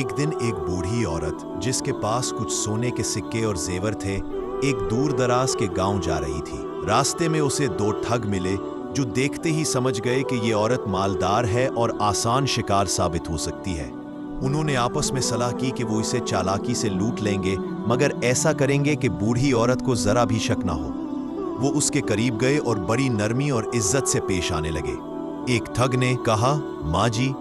एक दिन एक बूढ़ी औरत जिसके पास कुछ सोने के सिक्के और जेवर थे, एक दूर दराज के गांव जा रही थी। रास्ते में उसे दो ठग मिले जो देखते ही समझ गए कि ये औरत मालदार है और आसान शिकार साबित हो सकती है। उन्होंने आपस में सलाह की कि वो इसे चालाकी से लूट लेंगे, मगर ऐसा करेंगे कि बूढ़ी औरत को जरा भी शक ना हो। वो उसके करीब गए और बड़ी नरमी और इज्जत से पेश आने लगे। एक ठग ने कहा, माँ जी,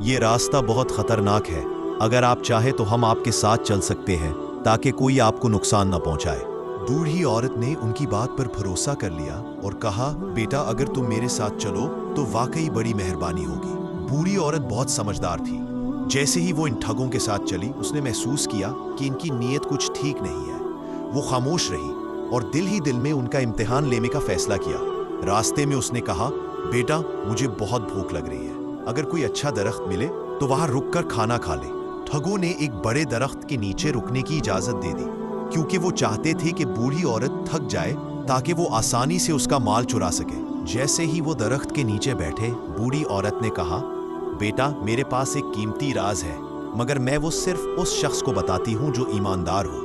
ये रास्ता बहुत खतरनाक है। अगर आप चाहे तो हम आपके साथ चल सकते हैं ताकि कोई आपको नुकसान न पहुंचाए। बूढ़ी औरत ने उनकी बात पर भरोसा कर लिया और कहा, बेटा, अगर तुम मेरे साथ चलो तो वाकई बड़ी मेहरबानी होगी। बूढ़ी औरत बहुत समझदार थी। जैसे ही वो इन ठगों के साथ चली, उसने महसूस किया कि इनकी नीयत कुछ ठीक नहीं है। वो खामोश रही और दिल ही दिल में उनका इम्तिहान लेने का फैसला किया। रास्ते में उसने कहा, बेटा, मुझे बहुत भूख लग रही है। अगर कोई अच्छा दरख्त मिले तो वहां रुककर खाना खा ले। ठगों ने एक बड़े दरख्त के नीचे रुकने की इजाजत दे दी, क्योंकि वो चाहते थे कि बूढ़ी औरत थक जाए ताकि वो आसानी से उसका माल चुरा सके। जैसे ही वो दरख्त के नीचे बैठे, बूढ़ी औरत ने कहा, बेटा, मेरे पास एक कीमती राज है, मगर मैं वो सिर्फ उस शख्स को बताती हूँ जो ईमानदार हो।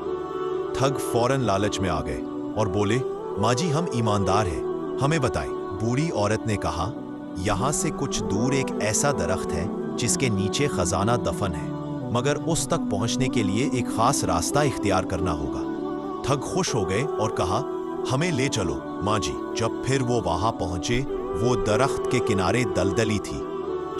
ठग फौरन लालच में आ गए और बोले, माँ जी, हम ईमानदार हैं, हमें बताएं। बूढ़ी औरत ने कहा, यहाँ से कुछ दूर एक ऐसा दरख्त है जिसके नीचे खजाना दफन है, मगर उस तक पहुंचने के लिए एक खास रास्ता इख्तियार करना होगा। ठग खुश हो गए और कहा, हमें ले चलो माँ जी। जब फिर वो वहां पहुंचे, वो दरख्त के किनारे दलदली थी।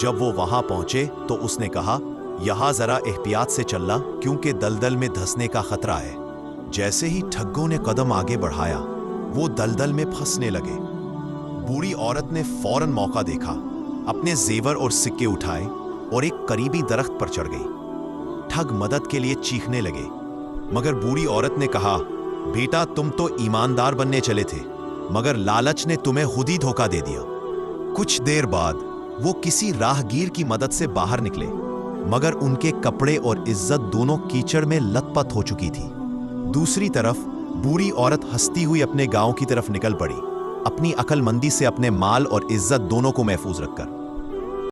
जब वो वहां पहुंचे तो उसने कहा, यहाँ जरा एहतियात से चलना, क्योंकि दलदल में धंसने का खतरा है। जैसे ही ठग्गों ने कदम आगे बढ़ाया, वो दलदल में फंसने लगे। बूढ़ी औरत ने फौरन मौका देखा, अपने जेवर और सिक्के उठाए और एक करीबी दरख्त पर चढ़ गई। ठग मदद के लिए चीखने लगे, मगर बूढ़ी औरत ने कहा, बेटा, तुम तो ईमानदार बनने चले थे, मगर लालच ने तुम्हें खुद ही धोखा दे दिया। कुछ देर बाद वो किसी राहगीर की मदद से बाहर निकले, मगर उनके कपड़े और इज्जत दोनों कीचड़ में लथपथ हो चुकी थी। दूसरी तरफ बूढ़ी औरत हंसती हुई अपने गांव की तरफ निकल पड़ी, अपनी अक्लमंदी से अपने माल और इज्जत दोनों को महफूज रखकर।